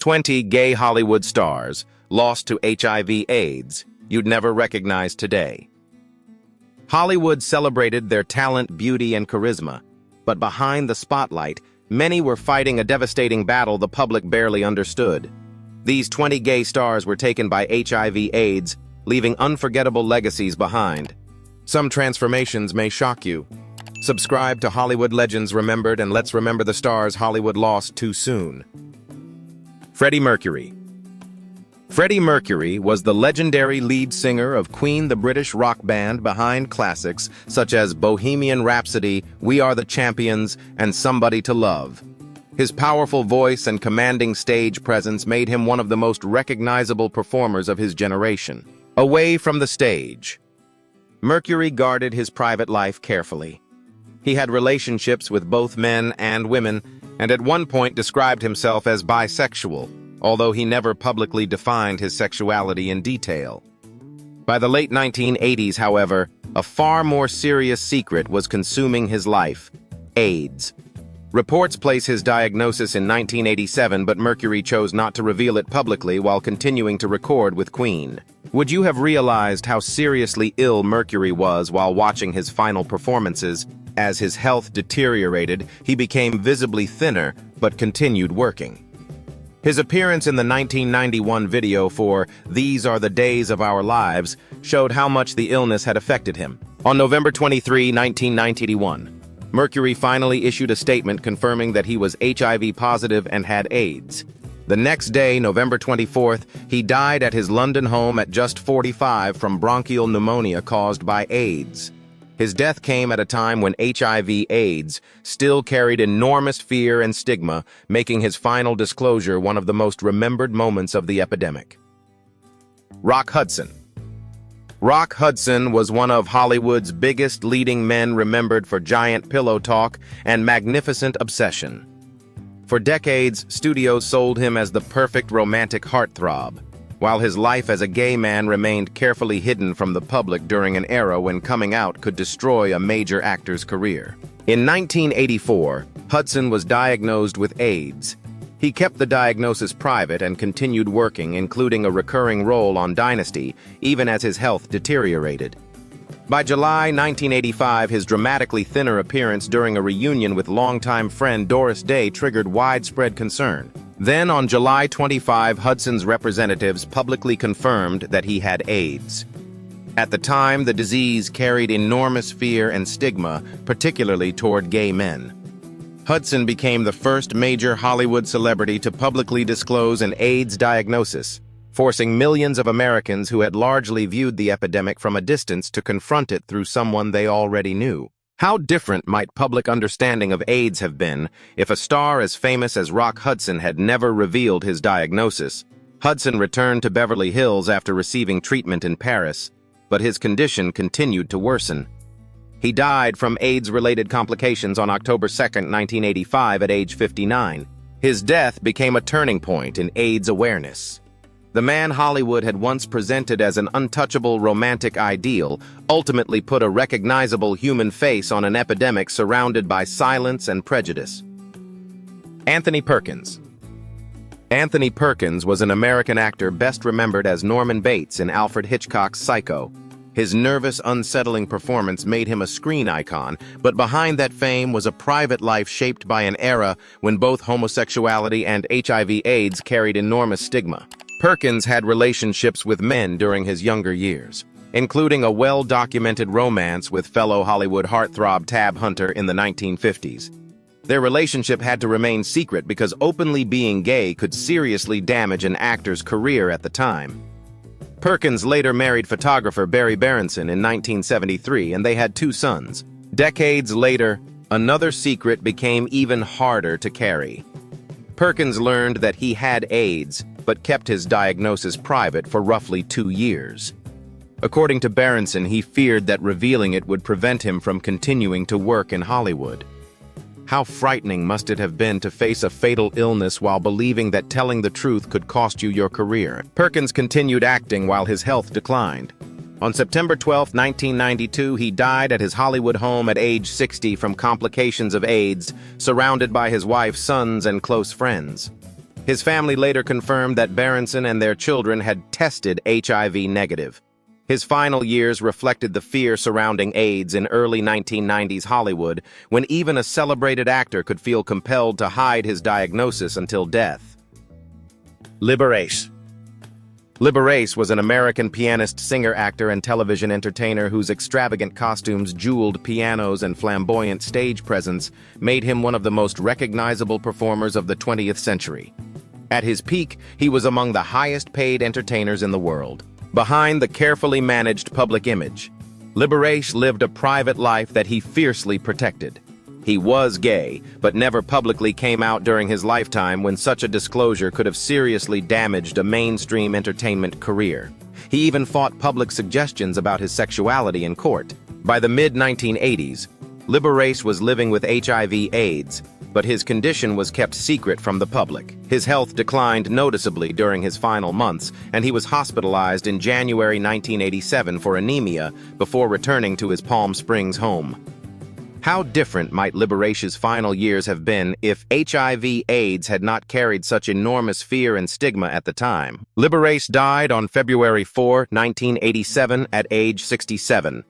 20 gay Hollywood stars lost to HIV/AIDS you'd never recognize today. Hollywood celebrated their talent, beauty, and charisma, but behind the spotlight, many were fighting a devastating battle the public barely understood. These 20 gay stars were taken by HIV/AIDS, leaving unforgettable legacies behind. Some transformations may shock you. Subscribe to Hollywood Legends Remembered, and let's remember the stars Hollywood lost too soon. Freddie Mercury. Freddie Mercury was the legendary lead singer of Queen, the British rock band behind classics such as Bohemian Rhapsody, We Are the Champions, and Somebody to Love. His powerful voice and commanding stage presence made him one of the most recognizable performers of his generation. Away from the stage, Mercury guarded his private life carefully. He had relationships with both men and women, and at one point described himself as bisexual, although he never publicly defined his sexuality in detail. By the late 1980s, however, a far more serious secret was consuming his life: AIDS. Reports place his diagnosis in 1987, but Mercury chose not to reveal it publicly while continuing to record with Queen. Would you have realized how seriously ill Mercury was while watching his final performances? As his health deteriorated, he became visibly thinner, but continued working. His appearance in the 1991 video for These Are the Days of Our Lives showed how much the illness had affected him. On November 23, 1991, Mercury finally issued a statement confirming that he was HIV positive and had AIDS. The next day, November 24th, he died at his London home at just 45 from bronchial pneumonia caused by AIDS. His death came at a time when HIV/AIDS still carried enormous fear and stigma, making his final disclosure one of the most remembered moments of the epidemic. Rock Hudson. Rock Hudson was one of Hollywood's biggest leading men, remembered for giant pillow talk and magnificent obsession. For decades, studios sold him as the perfect romantic heartthrob, while his life as a gay man remained carefully hidden from the public during an era when coming out could destroy a major actor's career. In 1984, Hudson was diagnosed with AIDS. He kept the diagnosis private and continued working, including a recurring role on Dynasty, even as his health deteriorated. By July 1985, his dramatically thinner appearance during a reunion with longtime friend Doris Day triggered widespread concern. Then, on July 25, Hudson's representatives publicly confirmed that he had AIDS. At the time, the disease carried enormous fear and stigma, particularly toward gay men. Hudson became the first major Hollywood celebrity to publicly disclose an AIDS diagnosis, forcing millions of Americans who had largely viewed the epidemic from a distance to confront it through someone they already knew. How different might public understanding of AIDS have been if a star as famous as Rock Hudson had never revealed his diagnosis? Hudson returned to Beverly Hills after receiving treatment in Paris, but his condition continued to worsen. He died from AIDS-related complications on October 2, 1985, at age 59. His death became a turning point in AIDS awareness. The man Hollywood had once presented as an untouchable romantic ideal ultimately put a recognizable human face on an epidemic surrounded by silence and prejudice. Anthony Perkins. Anthony Perkins was an American actor best remembered as Norman Bates in Alfred Hitchcock's Psycho. His nervous, unsettling performance made him a screen icon, but behind that fame was a private life shaped by an era when both homosexuality and HIV/AIDS carried enormous stigma. Perkins had relationships with men during his younger years, including a well-documented romance with fellow Hollywood heartthrob Tab Hunter in the 1950s. Their relationship had to remain secret because openly being gay could seriously damage an actor's career at the time. Perkins later married photographer Barry Berenson in 1973, and they had 2 sons. Decades later, another secret became even harder to carry. Perkins learned that he had AIDS, but kept his diagnosis private for roughly 2 years. According to Berenson, he feared that revealing it would prevent him from continuing to work in Hollywood. How frightening must it have been to face a fatal illness while believing that telling the truth could cost you your career? Perkins continued acting while his health declined. On September 12, 1992, he died at his Hollywood home at age 60 from complications of AIDS, surrounded by his wife, sons, and close friends. His family later confirmed that Berenson and their children had tested HIV negative. His final years reflected the fear surrounding AIDS in early 1990s Hollywood, when even a celebrated actor could feel compelled to hide his diagnosis until death. Liberace. Liberace was an American pianist, singer, actor, and television entertainer whose extravagant costumes, jeweled pianos, and flamboyant stage presence made him one of the most recognizable performers of the 20th century. At his peak, he was among the highest-paid entertainers in the world. Behind the carefully managed public image, Liberace lived a private life that he fiercely protected. He was gay, but never publicly came out during his lifetime, when such a disclosure could have seriously damaged a mainstream entertainment career. He even fought public suggestions about his sexuality in court. By the mid-1980s, Liberace was living with HIV/AIDS, but his condition was kept secret from the public. His health declined noticeably during his final months, and he was hospitalized in January 1987 for anemia before returning to his Palm Springs home. How different might Liberace's final years have been if HIV/AIDS had not carried such enormous fear and stigma at the time? Liberace died on February 4, 1987, at age 67.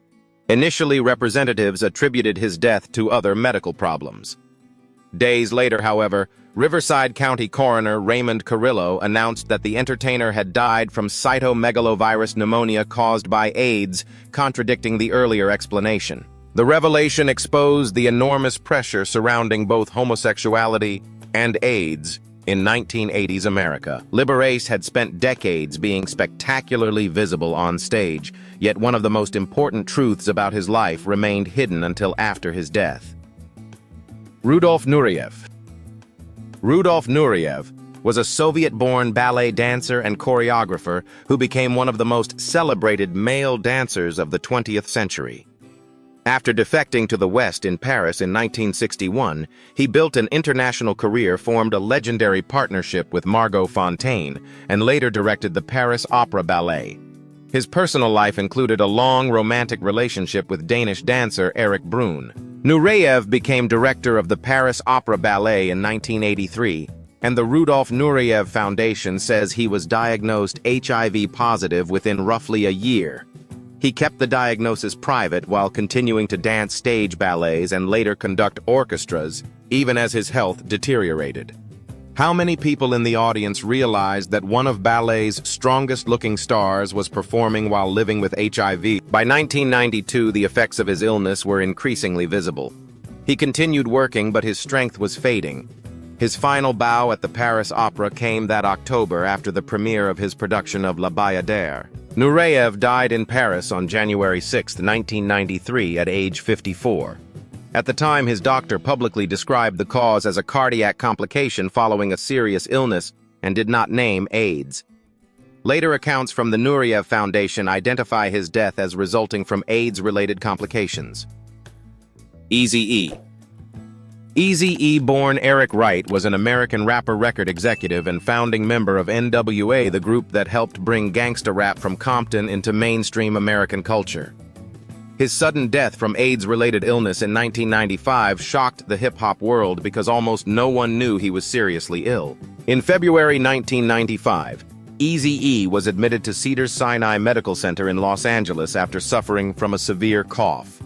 Initially, representatives attributed his death to other medical problems. Days later, however, Riverside County Coroner Raymond Carrillo announced that the entertainer had died from cytomegalovirus pneumonia caused by AIDS, contradicting the earlier explanation. The revelation exposed the enormous pressure surrounding both homosexuality and AIDS in 1980s America. Liberace had spent decades being spectacularly visible on stage, yet one of the most important truths about his life remained hidden until after his death. Rudolf Nureyev. Rudolf Nureyev was a Soviet-born ballet dancer and choreographer who became one of the most celebrated male dancers of the 20th century. After defecting to the West in Paris in 1961, he built an international career, formed a legendary partnership with Margot Fonteyn, and later directed the Paris Opera Ballet. His personal life included a long romantic relationship with Danish dancer Erik Brun. Nureyev became director of the Paris Opera Ballet in 1983, and the Rudolf Nureyev Foundation says he was diagnosed HIV positive within roughly a year. He kept the diagnosis private while continuing to dance stage ballets and later conduct orchestras, even as his health deteriorated. How many people in the audience realized that one of ballet's strongest-looking stars was performing while living with HIV? By 1992, the effects of his illness were increasingly visible. He continued working, but his strength was fading. His final bow at the Paris Opera came that October after the premiere of his production of La Bayadère. Nureyev died in Paris on January 6, 1993, at age 54. At the time, his doctor publicly described the cause as a cardiac complication following a serious illness and did not name AIDS. Later accounts from the Nureyev Foundation identify his death as resulting from AIDS-related complications. Eazy-E. Eazy-E-born Eric Wright was an American rapper, record executive, and founding member of NWA, the group that helped bring gangsta rap from Compton into mainstream American culture. His sudden death from AIDS-related illness in 1995 shocked the hip-hop world because almost no one knew he was seriously ill. In February 1995, Eazy-E was admitted to Cedars-Sinai Medical Center in Los Angeles after suffering from a severe cough.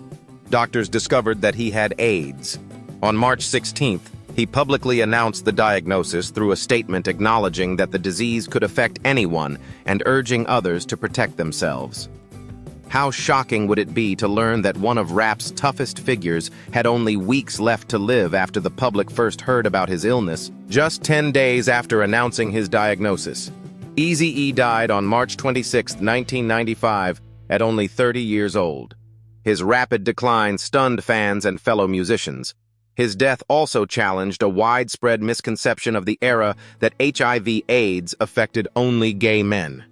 Doctors discovered that he had AIDS. On March 16th, he publicly announced the diagnosis through a statement acknowledging that the disease could affect anyone and urging others to protect themselves. How shocking would it be to learn that one of rap's toughest figures had only weeks left to live after the public first heard about his illness, just 10 days after announcing his diagnosis. Eazy-E died on March 26, 1995, at only 30 years old. His rapid decline stunned fans and fellow musicians. His death also challenged a widespread misconception of the era that HIV/AIDS affected only gay men.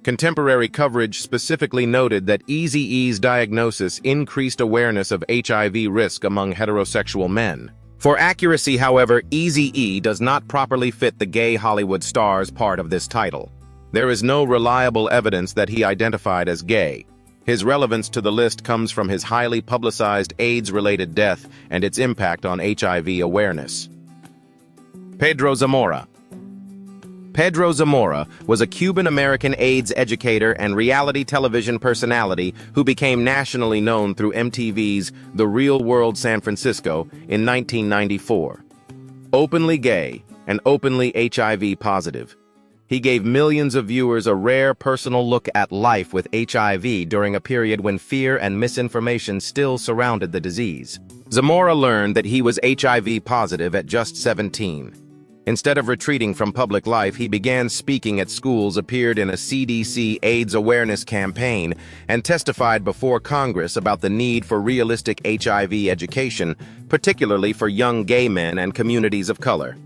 Contemporary coverage specifically noted that Eazy-E's diagnosis increased awareness of HIV risk among heterosexual men. For accuracy, however, Eazy-E does not properly fit the gay Hollywood star's part of this title. There is no reliable evidence that he identified as gay. His relevance to the list comes from his highly publicized AIDS-related death and its impact on HIV awareness. Pedro Zamora. Pedro Zamora was a Cuban-American AIDS educator and reality television personality who became nationally known through MTV's The Real World San Francisco in 1994. Openly gay and openly HIV positive, he gave millions of viewers a rare personal look at life with HIV during a period when fear and misinformation still surrounded the disease. Zamora learned that he was HIV positive at just 17. Instead of retreating from public life, he began speaking at schools, appeared in a CDC AIDS awareness campaign, and testified before Congress about the need for realistic HIV education, particularly for young gay men and communities of color.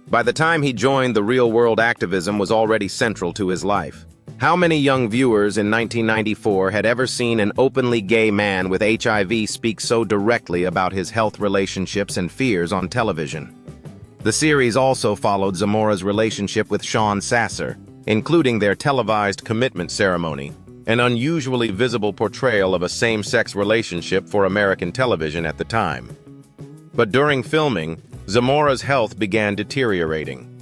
By the time he joined, the real-world activism was already central to his life. How many young viewers in 1994 had ever seen an openly gay man with HIV speak so directly about his health, relationships, and fears on television? The series also followed Zamora's relationship with Sean Sasser, including their televised commitment ceremony, an unusually visible portrayal of a same-sex relationship for American television at the time. But during filming, Zamora's health began deteriorating.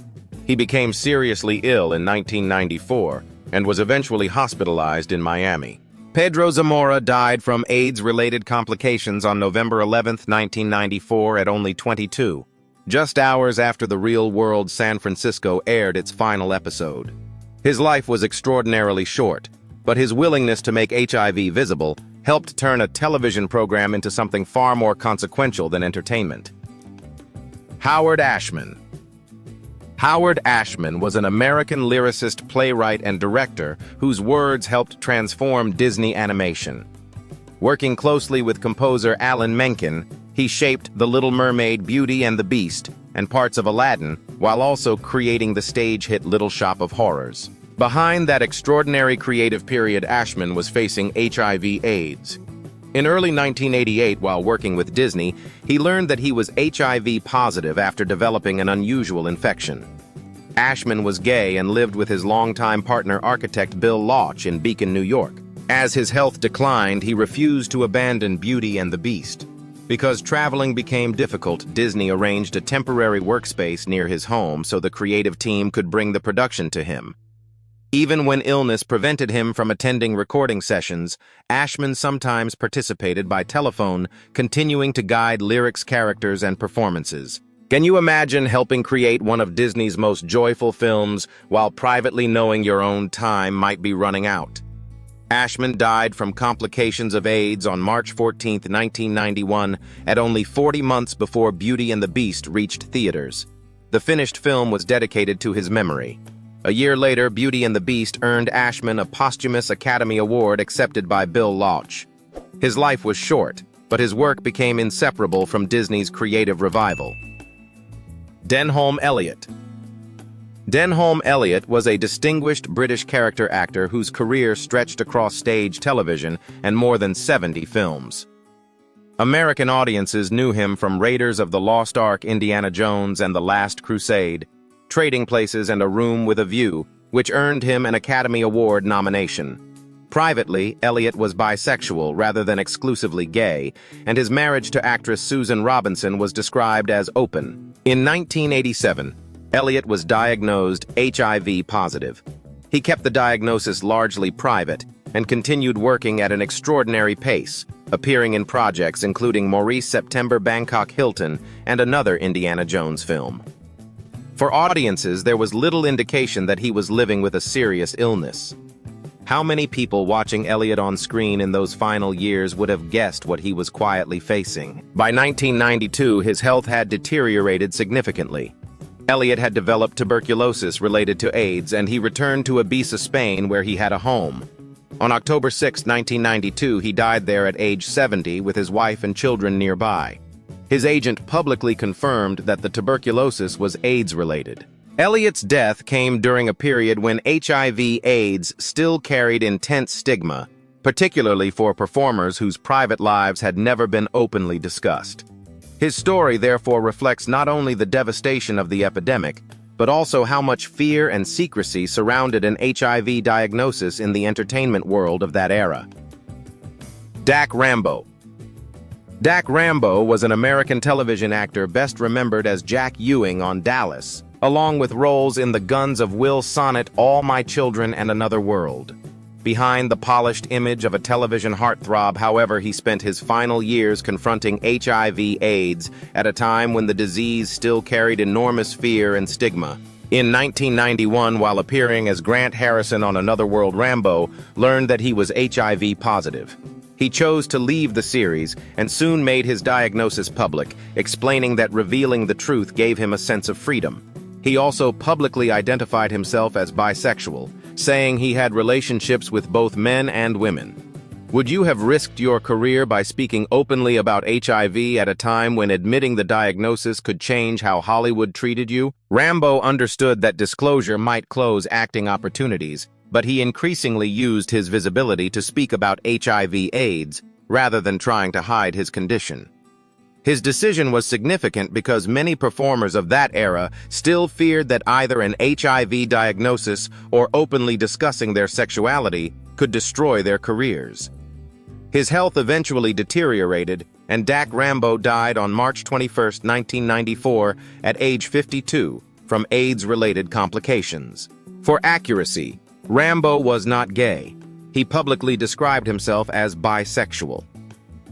He became seriously ill in 1994 and was eventually hospitalized in Miami. Pedro Zamora died from AIDS-related complications on November 11, 1994, at only 22. Just hours after The Real World San Francisco aired its final episode. His life was extraordinarily short, but his willingness to make HIV visible helped turn a television program into something far more consequential than entertainment. Howard Ashman. Howard Ashman was an American lyricist, playwright, and director whose words helped transform Disney animation. Working closely with composer Alan Menken, he shaped The Little Mermaid, Beauty and the Beast, and parts of Aladdin, while also creating the stage hit Little Shop of Horrors. Behind that extraordinary creative period, Ashman was facing HIV/AIDS. In early 1988, while working with Disney, he learned that he was HIV positive after developing an unusual infection. Ashman was gay and lived with his longtime partner, architect Bill Loach, in Beacon, New York. As his health declined, he refused to abandon Beauty and the Beast. Because traveling became difficult, Disney arranged a temporary workspace near his home so the creative team could bring the production to him. Even when illness prevented him from attending recording sessions, Ashman sometimes participated by telephone, continuing to guide lyrics, characters, and performances. Can you imagine helping create one of Disney's most joyful films while privately knowing your own time might be running out? Ashman died from complications of AIDS on March 14, 1991, at only 40 months before Beauty and the Beast reached theaters. The finished film was dedicated to his memory. A year later, Beauty and the Beast earned Ashman a posthumous Academy Award accepted by Bill Loach. His life was short, but his work became inseparable from Disney's creative revival. Denholm Elliott. Denholm Elliott was a distinguished British character actor whose career stretched across stage, television, and more than 70 films. American audiences knew him from Raiders of the Lost Ark, Indiana Jones and the Last Crusade, Trading Places, and A Room with a View, which earned him an Academy Award nomination. Privately, Elliott was bisexual rather than exclusively gay, and his marriage to actress Susan Robinson was described as open. In 1987, Elliott was diagnosed HIV positive. He kept the diagnosis largely private and continued working at an extraordinary pace, appearing in projects including Maurice September, Bangkok Hilton, and another Indiana Jones film. For audiences, there was little indication that he was living with a serious illness. How many people watching Elliott on screen in those final years would have guessed what he was quietly facing? By 1992, his health had deteriorated significantly. Elliott had developed tuberculosis related to AIDS, and he returned to Ibiza, Spain, where he had a home. On October 6, 1992, he died there at age 70 with his wife and children nearby. His agent publicly confirmed that the tuberculosis was AIDS-related. Elliott's death came during a period when HIV/AIDS still carried intense stigma, particularly for performers whose private lives had never been openly discussed. His story therefore reflects not only the devastation of the epidemic, but also how much fear and secrecy surrounded an HIV diagnosis in the entertainment world of that era. Dack Rambo. Dack Rambo was an American television actor best remembered as Jack Ewing on Dallas, along with roles in the Guns of Will sonnet All My Children and Another World. Behind the polished image of a television heartthrob, however, he spent his final years confronting HIV/AIDS at a time when the disease still carried enormous fear and stigma. In 1991, while appearing as Grant Harrison on Another World, Rambo learned that he was HIV positive. He chose to leave the series and soon made his diagnosis public, explaining that revealing the truth gave him a sense of freedom. He also publicly identified himself as bisexual, saying he had relationships with both men and women. Would you have risked your career by speaking openly about HIV at a time when admitting the diagnosis could change how Hollywood treated you? Rambo understood that disclosure might close acting opportunities, but he increasingly used his visibility to speak about HIV/AIDS rather than trying to hide his condition. His decision was significant because many performers of that era still feared that either an HIV diagnosis or openly discussing their sexuality could destroy their careers. His health eventually deteriorated, and Dack Rambo died on March 21, 1994, at age 52, from AIDS-related complications. For accuracy, Rambo was not gay. He publicly described himself as bisexual.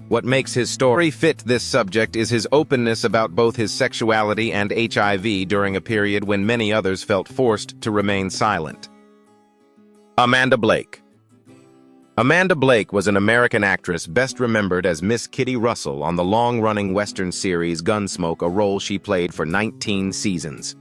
What makes his story fit this subject is his openness about both his sexuality and HIV during a period when many others felt forced to remain silent. Amanda Blake. Amanda Blake was an American actress best remembered as Miss Kitty Russell on the long-running Western series Gunsmoke, a role she played for 19 seasons.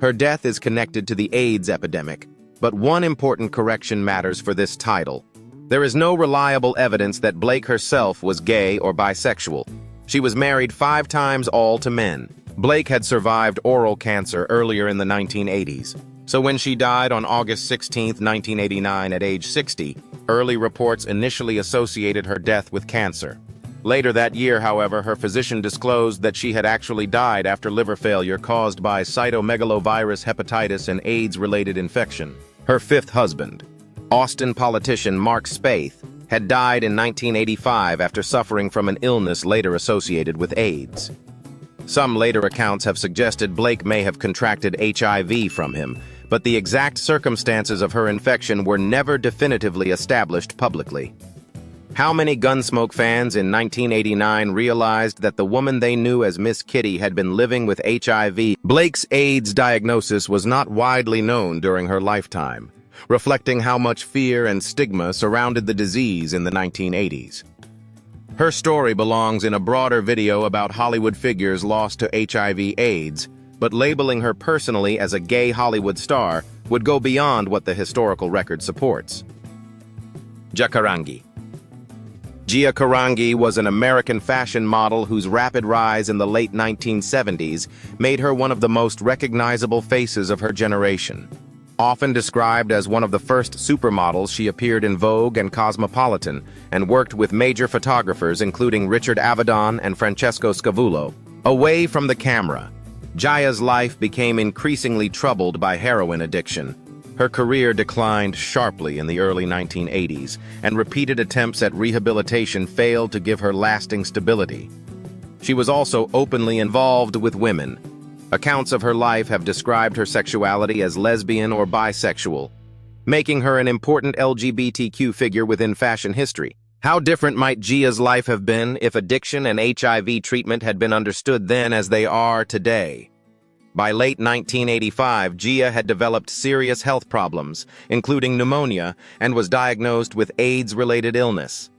Her death is connected to the AIDS epidemic, but one important correction matters for this title. There is no reliable evidence that Blake herself was gay or bisexual. She was married 5 times, all to men. Blake had survived oral cancer earlier in the 1980s, so when she died on August 16, 1989 at age 60, early reports initially associated her death with cancer. Later that year, however, her physician disclosed that she had actually died after liver failure caused by cytomegalovirus hepatitis and AIDS-related infection. Her 5th husband, Austin politician Mark Spaeth, had died in 1985 after suffering from an illness later associated with AIDS. Some later accounts have suggested Blake may have contracted HIV from him, but the exact circumstances of her infection were never definitively established publicly. How many Gunsmoke fans in 1989 realized that the woman they knew as Miss Kitty had been living with HIV? Blake's AIDS diagnosis was not widely known during her lifetime, reflecting how much fear and stigma surrounded the disease in the 1980s. Her story belongs in a broader video about Hollywood figures lost to HIV/AIDS, but labeling her personally as a gay Hollywood star would go beyond what the historical record supports. Gia Carangi. Gia Carangi was an American fashion model whose rapid rise in the late 1970s made her one of the most recognizable faces of her generation. Often described as one of the first supermodels, she appeared in Vogue and Cosmopolitan and worked with major photographers including Richard Avedon and Francesco Scavullo. Away from the camera, Gia's life became increasingly troubled by heroin addiction. Her career declined sharply in the early 1980s, and repeated attempts at rehabilitation failed to give her lasting stability. She was also openly involved with women. Accounts of her life have described her sexuality as lesbian or bisexual, making her an important LGBTQ figure within fashion history. How different might Gia's life have been if addiction and HIV treatment had been understood then as they are today? By late 1985, Gia had developed serious health problems, including pneumonia, and was diagnosed with AIDS-related illness.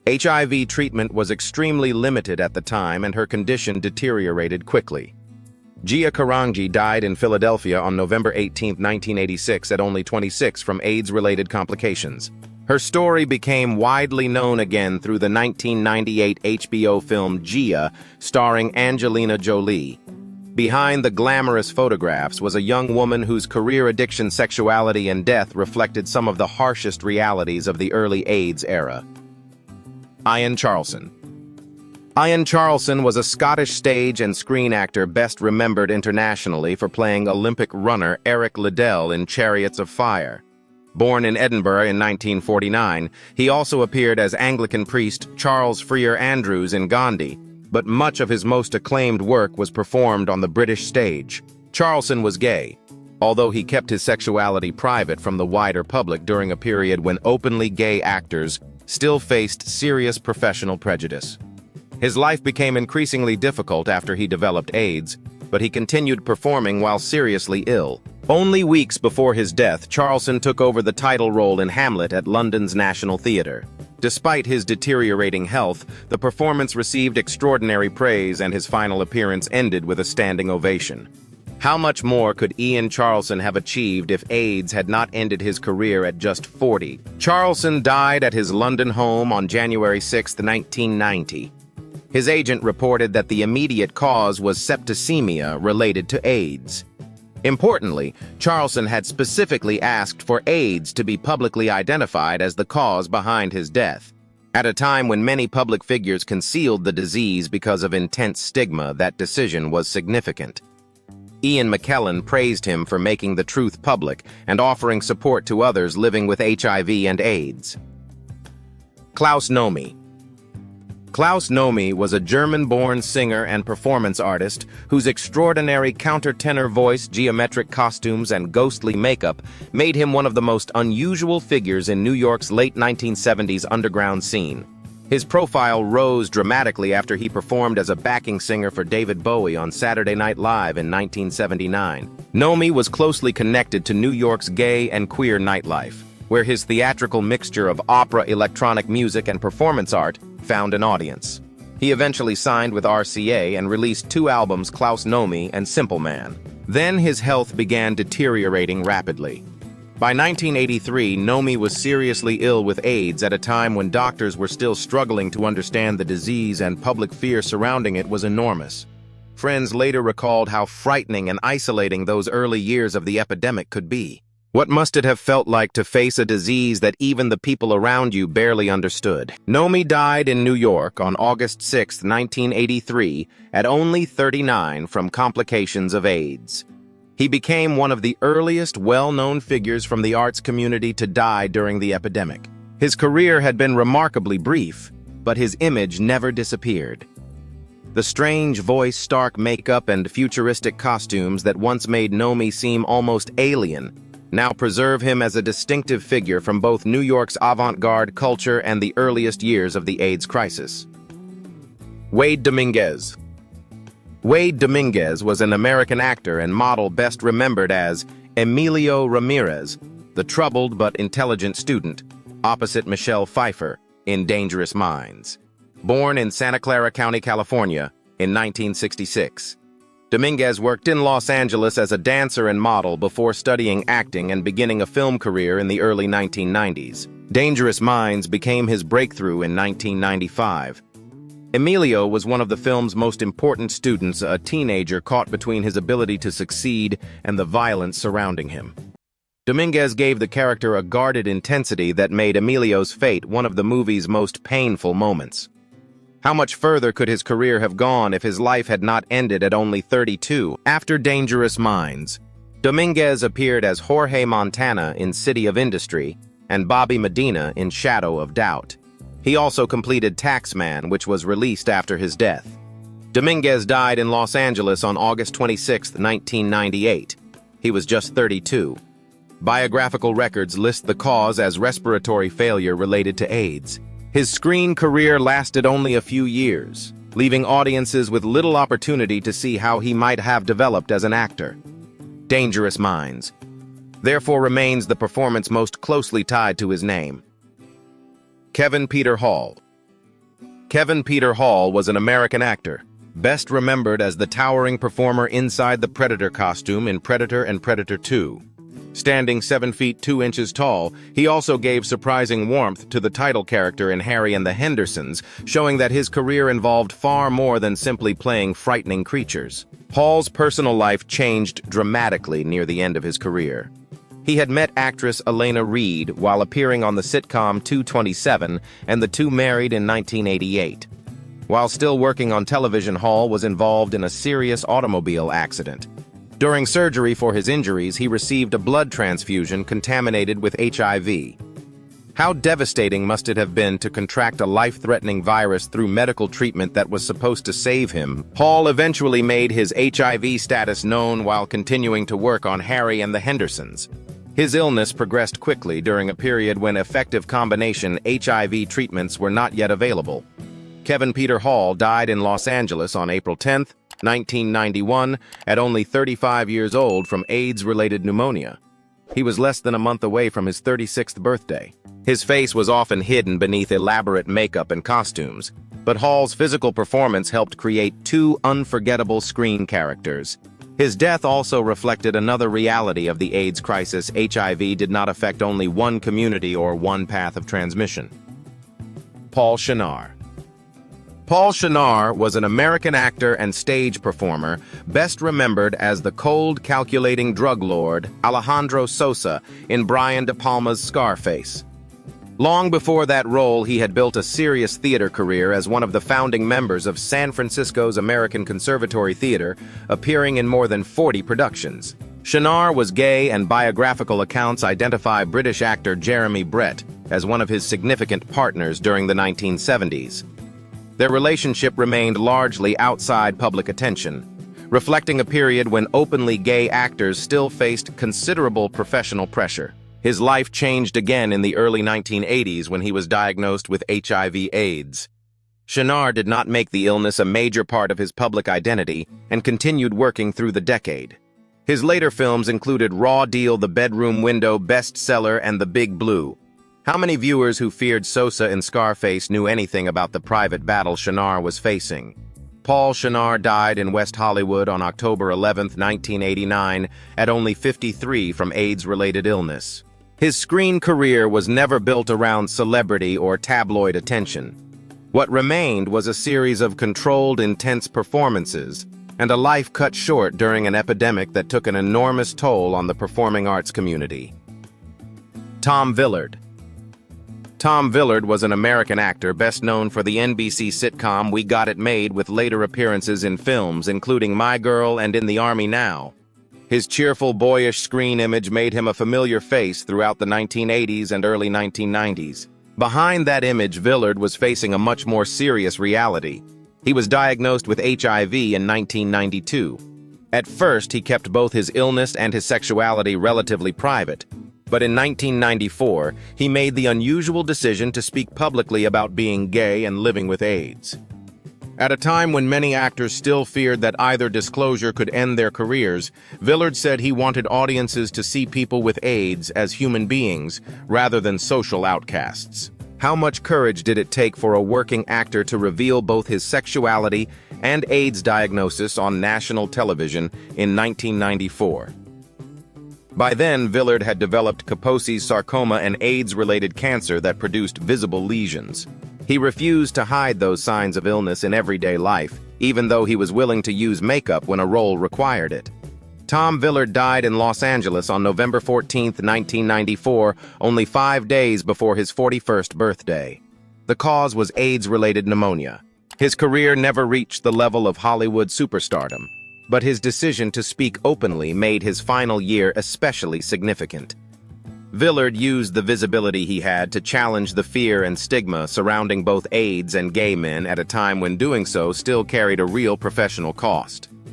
HIV treatment was extremely limited at the time, and her condition deteriorated quickly. Gia Carangi died in Philadelphia on November 18, 1986, at only 26 from AIDS-related complications. Her story became widely known again through the 1998 HBO film Gia, starring Angelina Jolie. Behind the glamorous photographs was a young woman whose career, addiction, sexuality, and death reflected some of the harshest realities of the early AIDS era. Ian Charleson. Ian Charleson was a Scottish stage and screen actor best remembered internationally for playing Olympic runner Eric Liddell in Chariots of Fire. Born in Edinburgh in 1949, he also appeared as Anglican priest Charles Freer Andrews in Gandhi, but much of his most acclaimed work was performed on the British stage. Charleson was gay, although he kept his sexuality private from the wider public during a period when openly gay actors still faced serious professional prejudice. His life became increasingly difficult after he developed AIDS, but he continued performing while seriously ill. Only weeks before his death, Charleson took over the title role in Hamlet at London's National Theatre. Despite his deteriorating health, the performance received extraordinary praise and his final appearance ended with a standing ovation. How much more could Ian Charleson have achieved if AIDS had not ended his career at just 40? Charleson died at his London home on January 6, 1990. His agent reported that the immediate cause was septicemia related to AIDS. Importantly, Charleson had specifically asked for AIDS to be publicly identified as the cause behind his death. At a time when many public figures concealed the disease because of intense stigma, that decision was significant. Ian McKellen praised him for making the truth public and offering support to others living with HIV and AIDS. Klaus Nomi. Klaus Nomi was a German-born singer and performance artist whose extraordinary countertenor voice, geometric costumes, and ghostly makeup made him one of the most unusual figures in New York's late 1970s underground scene. His profile rose dramatically after he performed as a backing singer for David Bowie on Saturday Night Live in 1979. Nomi was closely connected to New York's gay and queer nightlife, where his theatrical mixture of opera, electronic music, and performance art found an audience. He eventually signed with RCA and released 2 albums, Klaus Nomi and Simple Man. Then his health began deteriorating rapidly. By 1983, Nomi was seriously ill with AIDS at a time when doctors were still struggling to understand the disease and public fear surrounding it was enormous. Friends later recalled how frightening and isolating those early years of the epidemic could be. What must it have felt like to face a disease that even the people around you barely understood? Nomi died in New York on August 6, 1983, at only 39 from complications of AIDS. He became one of the earliest well-known figures from the arts community to die during the epidemic. His career had been remarkably brief, but his image never disappeared. The strange voice, stark makeup, and futuristic costumes that once made Nomi seem almost alien now preserve him as a distinctive figure from both New York's avant-garde culture and the earliest years of the AIDS crisis. Wade Dominguez. Wade Dominguez was an American actor and model best remembered as Emilio Ramirez, the troubled but intelligent student, opposite Michelle Pfeiffer in Dangerous Minds. Born in Santa Clara County, California, in 1966. Dominguez worked in Los Angeles as a dancer and model before studying acting and beginning a film career in the early 1990s. Dangerous Minds became his breakthrough in 1995. Emilio was one of the film's most important students, a teenager caught between his ability to succeed and the violence surrounding him. Dominguez gave the character a guarded intensity that made Emilio's fate one of the movie's most painful moments. How much further could his career have gone if his life had not ended at only 32? After Dangerous Minds, Dominguez appeared as Jorge Montana in City of Industry and Bobby Medina in Shadow of Doubt. He also completed Taxman, which was released after his death. Dominguez died in Los Angeles on August 26, 1998. He was just 32. Biographical records list the cause as respiratory failure related to AIDS. His screen career lasted only a few years, leaving audiences with little opportunity to see how he might have developed as an actor. Dangerous Minds, therefore, remains the performance most closely tied to his name. Kevin Peter Hall. Kevin Peter Hall was an American actor, best remembered as the towering performer inside the Predator costume in Predator and Predator 2. Standing 7 feet 2 inches tall, he also gave surprising warmth to the title character in Harry and the Hendersons, showing that his career involved far more than simply playing frightening creatures. Hall's personal life changed dramatically near the end of his career. He had met actress Elena Reed while appearing on the sitcom 227, and the two married in 1988. While still working on television, Hall was involved in a serious automobile accident. During surgery for his injuries, he received a blood transfusion contaminated with HIV. How devastating must it have been to contract a life-threatening virus through medical treatment that was supposed to save him? Paul eventually made his HIV status known while continuing to work on Harry and the Hendersons. His illness progressed quickly during a period when effective combination HIV treatments were not yet available. Kevin Peter Hall died in Los Angeles on April 10, 1991, at only 35 years old from AIDS-related pneumonia. He was less than a month away from his 36th birthday. His face was often hidden beneath elaborate makeup and costumes, but Hall's physical performance helped create two unforgettable screen characters. His death also reflected another reality of the AIDS crisis. HIV did not affect only one community or one path of transmission. Paul Shenar. Paul Shenar was an American actor and stage performer, best remembered as the cold, calculating drug lord Alejandro Sosa in Brian De Palma's Scarface. Long before that role, he had built a serious theater career as one of the founding members of San Francisco's American Conservatory Theater, appearing in more than 40 productions. Shenar was gay, and biographical accounts identify British actor Jeremy Brett as one of his significant partners during the 1970s. Their relationship remained largely outside public attention, reflecting a period when openly gay actors still faced considerable professional pressure. His life changed again in the early 1980s when he was diagnosed with HIV/AIDS. Shenar did not make the illness a major part of his public identity and continued working through the decade. His later films included Raw Deal, The Bedroom Window, Bestseller, and The Big Blue. How many viewers who feared Sosa in Scarface knew anything about the private battle Shenar was facing? Paul Shenar died in West Hollywood on October 11, 1989, at only 53 from AIDS-related illness. His screen career was never built around celebrity or tabloid attention. What remained was a series of controlled, intense performances, and a life cut short during an epidemic that took an enormous toll on the performing arts community. Tom Villard. Tom Villard was an American actor best known for the NBC sitcom We Got It Made, with later appearances in films including My Girl and In the Army Now. His cheerful, boyish screen image made him a familiar face throughout the 1980s and early 1990s. Behind that image, Villard was facing a much more serious reality. He was diagnosed with HIV in 1992. At first, he kept both his illness and his sexuality relatively private. But in 1994, he made the unusual decision to speak publicly about being gay and living with AIDS. At a time when many actors still feared that either disclosure could end their careers, Villard said he wanted audiences to see people with AIDS as human beings rather than social outcasts. How much courage did it take for a working actor to reveal both his sexuality and AIDS diagnosis on national television in 1994? By then, Villard had developed Kaposi's sarcoma, an AIDS-related cancer that produced visible lesions. He refused to hide those signs of illness in everyday life, even though he was willing to use makeup when a role required it. Tom Villard died in Los Angeles on November 14, 1994, only 5 days before his 41st birthday. The cause was AIDS-related pneumonia. His career never reached the level of Hollywood superstardom, but his decision to speak openly made his final year especially significant. Villard used the visibility he had to challenge the fear and stigma surrounding both AIDS and gay men at a time when doing so still carried a real professional cost.